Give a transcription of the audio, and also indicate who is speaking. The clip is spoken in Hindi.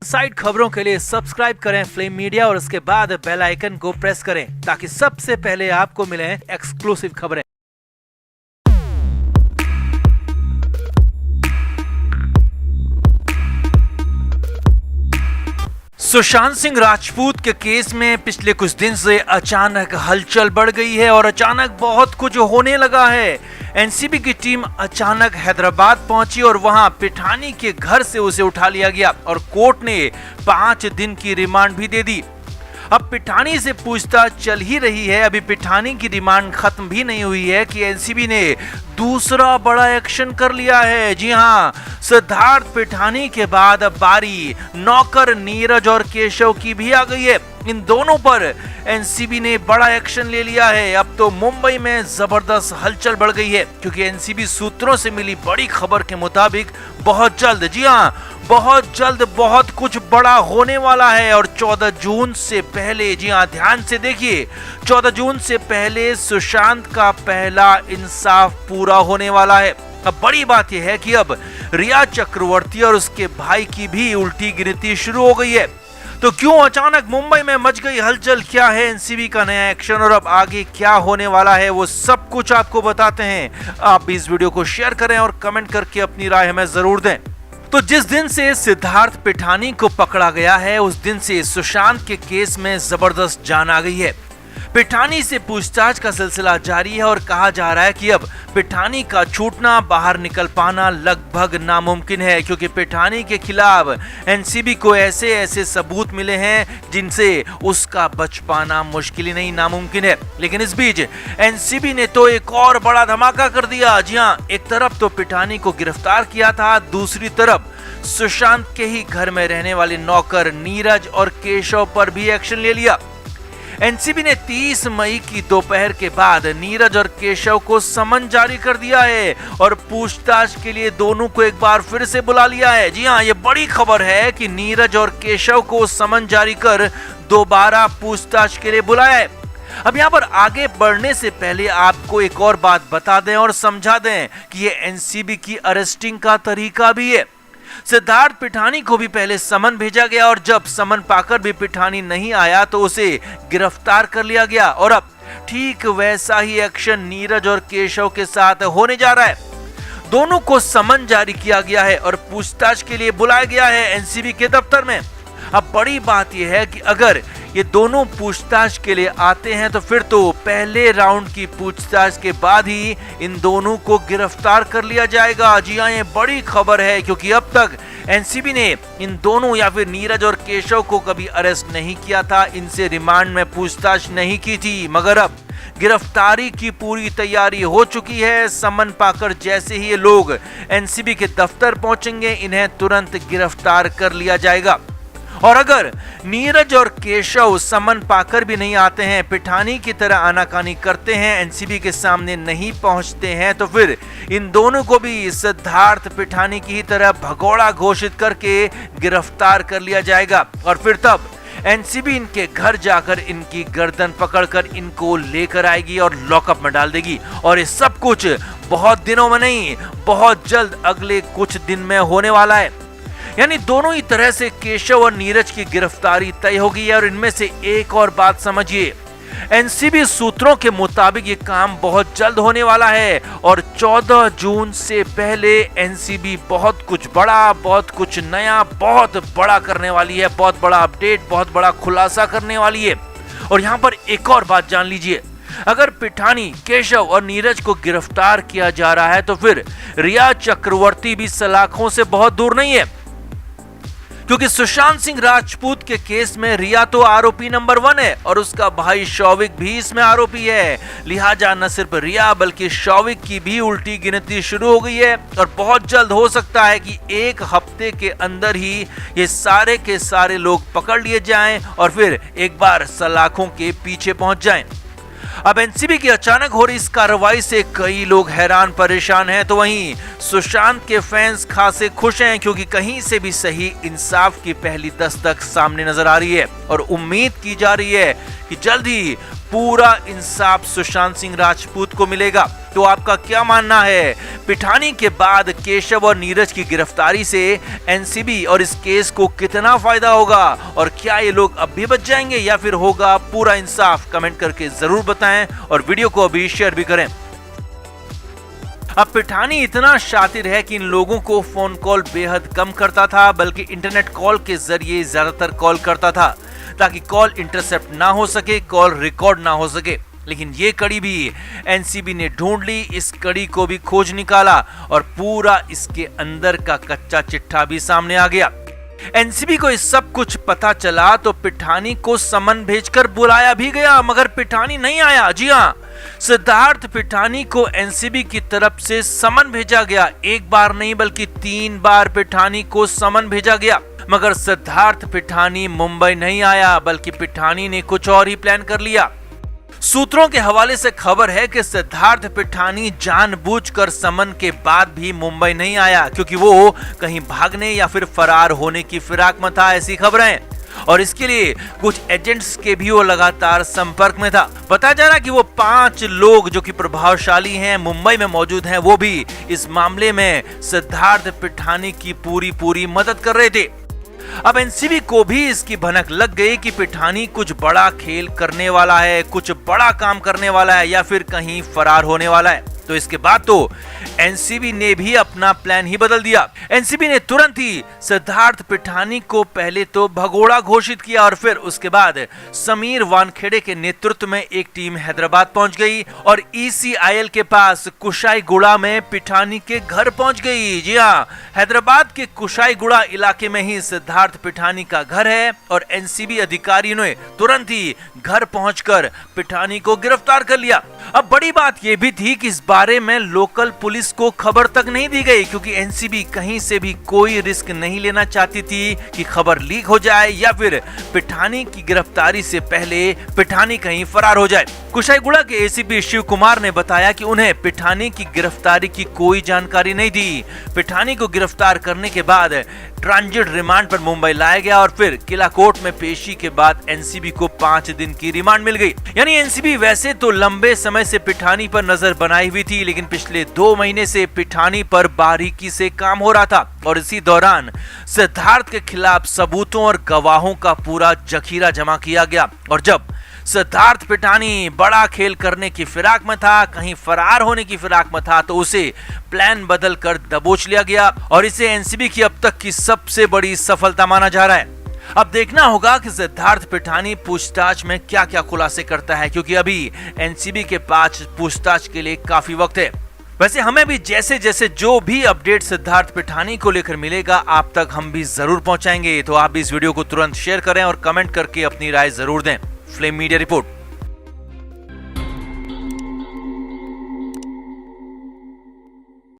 Speaker 1: साइड खबरों के लिए सब्सक्राइब करें फ्लेम मीडिया और उसके बाद बेल आइकन को प्रेस करें ताकि सबसे पहले आपको मिले एक्सक्लूसिव खबरें। सुशांत सिंह राजपूत के केस में पिछले कुछ दिन से अचानक हलचल बढ़ गई है और अचानक बहुत कुछ होने लगा है। एनसीबी की टीम अचानक हैदराबाद पहुंची और वहां पिठानी के घर से उसे उठा लिया गया और कोर्ट ने 5 दिन की रिमांड भी दे दी। अब पिठानी से पूछताछ चल ही रही है। अभी पिठानी की रिमांड खत्म भी नहीं हुई है कि एनसीबी ने दूसरा बड़ा एक्शन कर लिया है। जी हां, सिद्धार्थ पिठानी के बाद अब बारी नौकर नीरज और केशव की भी आ गई है। इन दोनों पर एनसीबी ने बड़ा एक्शन ले लिया है। अब तो मुंबई में जबरदस्त हलचल बढ़ गई है क्योंकि एनसीबी सूत्रों से मिली बड़ी खबर के मुताबिक बहुत जल्द, जी हां, बहुत जल्द बहुत कुछ बड़ा होने वाला है। और 14 जून से पहले, जी हां, ध्यान से देखिए, 14 जून से पहले सुशांत का पहला इंसाफ पूरा होने वाला है। अब बड़ी बात यह है कि अब रिया चक्रवर्ती और उसके भाई की भी उल्टी गिनती शुरू हो गई है। तो क्यों अचानक मुंबई में मच गई हलचल, क्या है एनसीबी का नया एक्शन और अब आगे क्या होने वाला है, वो सब कुछ आपको बताते हैं। आप भी इस वीडियो को शेयर करें और कमेंट करके अपनी राय हमें जरूर दें। तो जिस दिन से सिद्धार्थ पिठानी को पकड़ा गया है उस दिन से सुशांत के केस में जबरदस्त जान आ गई है। पिठानी से पूछताछ का सिलसिला जारी है और कहा जा रहा है कि अब पिठानी का छूटना, बाहर निकल पाना लगभग नामुमकिन है क्योंकि पिठानी के खिलाफ एनसीबी को ऐसे सबूत मिले हैं जिनसे उसका बच पाना मुश्किल ही नहीं, नामुमकिन है। लेकिन इस बीच एनसीबी ने तो एक और बड़ा धमाका कर दिया। जी हां, एक तरफ तो पिठानी को गिरफ्तार किया था, दूसरी तरफ सुशांत के ही घर में रहने वाले नौकर नीरज और केशव पर भी एक्शन ले लिया। एनसीबी ने 30 मई की दोपहर के बाद नीरज और केशव को समन जारी कर दिया है और पूछताछ के लिए दोनों को एक बार फिर से बुला लिया है। जी हां, ये बड़ी खबर है कि नीरज और केशव को समन जारी कर दोबारा पूछताछ के लिए बुलाया है। अब यहाँ पर आगे बढ़ने से पहले आपको एक और बात बता दें और समझा दें कि ये एनसीबी की अरेस्टिंग का तरीका भी है। सिद्धार्थ पिठानी को भी पहले समन भेजा गया और जब समन पाकर भी पिठानी नहीं आया तो उसे गिरफ्तार कर लिया गया और अब ठीक वैसा ही एक्शन नीरज और केशव के साथ होने जा रहा है। दोनों को समन जारी किया गया है और पूछताछ के लिए बुलाया गया है एनसीबी के दफ्तर में। अब बड़ी बात यह है कि अगर ये दोनों पूछताछ के लिए आते हैं तो फिर तो पहले राउंड की पूछताछ के बाद ही इन दोनों को गिरफ्तार कर लिया जाएगा। जी हां, ये बड़ी खबर है क्योंकि अब तक एनसीबी ने इन दोनों या फिर नीरज और केशव को कभी अरेस्ट नहीं किया था, इनसे रिमांड में पूछताछ नहीं की थी, मगर अब गिरफ्तारी की पूरी तैयारी हो चुकी है। समन पाकर जैसे ही ये लोग एनसीबी के दफ्तर पहुंचेंगे इन्हें तुरंत गिरफ्तार कर लिया जाएगा। और अगर नीरज और केशव समन पाकर भी नहीं आते हैं, पिठानी की तरह आनाकानी करते हैं, एनसीबी के सामने नहीं पहुंचते हैं, तो फिर इन दोनों को भी सिद्धार्थ पिठानी की तरह भगोड़ा घोषित करके गिरफ्तार कर लिया जाएगा और फिर तब एनसीबी इनके घर जाकर इनकी गर्दन पकड़कर इनको लेकर आएगी और लॉकअप में डाल देगी। और ये सब कुछ बहुत दिनों में नहीं, बहुत जल्द अगले कुछ दिन में होने वाला है। यानी दोनों ही तरह से केशव और नीरज की गिरफ्तारी तय हो गई है। और इनमें से एक और बात समझिए, एनसीबी सूत्रों के मुताबिक ये काम बहुत जल्द होने वाला है और 14 जून से पहले एनसीबी बहुत कुछ बड़ा, बहुत कुछ नया, बहुत बड़ा करने वाली है, बहुत बड़ा अपडेट, बहुत बड़ा खुलासा करने वाली है। और यहाँ पर एक और बात जान लीजिए, अगर पिठानी, केशव और नीरज को गिरफ्तार किया जा रहा है तो फिर रिया चक्रवर्ती भी सलाखों से बहुत दूर नहीं है क्योंकि सुशांत सिंह राजपूत के केस में रिया तो आरोपी नंबर 1 है और उसका भाई शौविक भी इसमें आरोपी है। लिहाजा न सिर्फ रिया बल्कि शौविक की भी उल्टी गिनती शुरू हो गई है और बहुत जल्द हो सकता है कि एक हफ्ते के अंदर ही ये सारे के सारे लोग पकड़ लिए जाएं और फिर एक बार सलाखों के पीछे पहुंच जाएं। अब एनसीबी की अचानक हो रही इस कार्रवाई से कई लोग हैरान परेशान हैं, तो वहीं सुशांत के फैंस खासे खुश हैं क्योंकि कहीं से भी सही इंसाफ की पहली दस्तक सामने नजर आ रही है और उम्मीद की जा रही है कि जल्द ही पूरा इंसाफ सुशांत सिंह राजपूत को मिलेगा। तो आपका क्या मानना है? पिठानी के बाद केशव और नीरज की गिरफ्तारी से एनसीबी और इस केस को कितना फायदा होगा, और क्या ये लोग अब भी बच जाएंगे या फिर होगा पूरा इंसाफ? कमेंट करके जरूर बताएं और वीडियो को अभी शेयर भी करें। अब पिठानी इतना शातिर है कि इन लोगों को फोन कॉल बेहद कम करता था, बल्कि इंटरनेट कॉल के जरिए ज्यादातर कॉल करता था ताकि कॉल इंटरसेप्ट ना हो सके, कॉल रिकॉर्ड ना हो सके। लेकिन ये कड़ी भी एनसीबी ने ढूंढ ली, इस कड़ी को भी खोज निकाला और पूरा इसके अंदर का कच्चा चिट्ठा भी सामने आ गया। एनसीबी को इस सब कुछ पता चला तो पिठानी को समन भेजकर बुलाया भी गया, मगर पिठानी नहीं आया। जी हां, सिद्धार्थ पिठानी को एनसीबी की तरफ से समन भेजा गया। एक बार नहीं बल्कि 3 बार पिठानी को समन भेजा गया, मगर सिद्धार्थ पिठानी मुंबई नहीं आया, बल्कि पिठानी ने कुछ और ही प्लान कर लिया। सूत्रों के हवाले से खबर है कि सिद्धार्थ पिठानी जानबूझकर समन के बाद भी मुंबई नहीं आया, क्योंकि वो कहीं भागने या फिर फरार होने की फिराक में था, ऐसी खबरें। और इसके लिए कुछ एजेंट्स के भी वो लगातार संपर्क में था। बताया जा रहा कि वो 5 लोग जो कि प्रभावशाली हैं, मुंबई में मौजूद हैं, वो भी इस मामले में सिद्धार्थ पिठानी की पूरी मदद कर रहे थे। अब एनसीबी को भी इसकी भनक लग गई कि पिठानी कुछ बड़ा खेल करने वाला है, कुछ बड़ा काम करने वाला है या फिर कहीं फरार होने वाला है। तो इसके बाद तो एनसीबी ने भी अपना प्लान ही बदल दिया। एनसीबी ने तुरंत ही सिद्धार्थ पिठानी को पहले तो भगोड़ा घोषित किया और फिर उसके बाद समीर वानखेड़े के नेतृत्व में एक टीम हैदराबाद पहुंच गई और ईसीआईएल के पास कुशाईगुड़ा में पिठानी के घर पहुंच गई। जी हाँ, हैदराबाद के कुशाईगुड़ा इलाके में ही सिद्धार्थ पिठानी का घर है और एनसीबी अधिकारियों ने तुरंत ही घर पहुंचकर पिठानी को गिरफ्तार कर लिया। अब बड़ी बात यह भी थी कि इस बारे में लोकल पुलिस को खबर तक नहीं दी गई, क्योंकि एनसीबी कहीं से भी कोई रिस्क नहीं लेना चाहती थी कि खबर लीक हो जाए या फिर पिठानी की गिरफ्तारी से पहले पिठानी कहीं फरार हो जाए। कुशाईगुड़ा के एसीपी शिव कुमार ने बताया कि उन्हें पिठानी की गिरफ्तारी की कोई जानकारी नहीं थी। पिठानी को गिरफ्तार करने के बाद ट्रांजिट रिमांड पर मुंबई लाया गया और फिर किला कोर्ट में पेशी के बाद एनसीबी को 5 दिन की रिमांड मिल गई। यानी एनसीबी वैसे तो लंबे समय से पिठानी पर नजर बनाई हुई थी, लेकिन पिछले 2 महीने से पिठानी पर बारीकी से काम हो रहा था और इसी दौरान सिद्धार्थ के खिलाफ सबूतों और गवाहों का पूरा जखीरा जमा किया गया। और जब सिद्धार्थ पिठानी बड़ा खेल करने की फिराक में था, कहीं फरार होने की फिराक में था, तो उसे प्लान बदल कर दबोच लिया गया और इसे एनसीबी की अब तक की सबसे बड़ी सफलता माना जा रहा है। अब देखना होगा कि सिद्धार्थ पिठानी पूछताछ में क्या क्या खुलासे करता है, क्योंकि अभी एनसीबी के पास पूछताछ के लिए काफी वक्त है। वैसे हमें भी जैसे जैसे जो भी अपडेट सिद्धार्थ पिठानी को लेकर मिलेगा आप तक हम भी जरूर पहुंचाएंगे। तो आप भी इस वीडियो को तुरंत शेयर करें और कमेंट करके अपनी राय जरूर दें। Flame media report.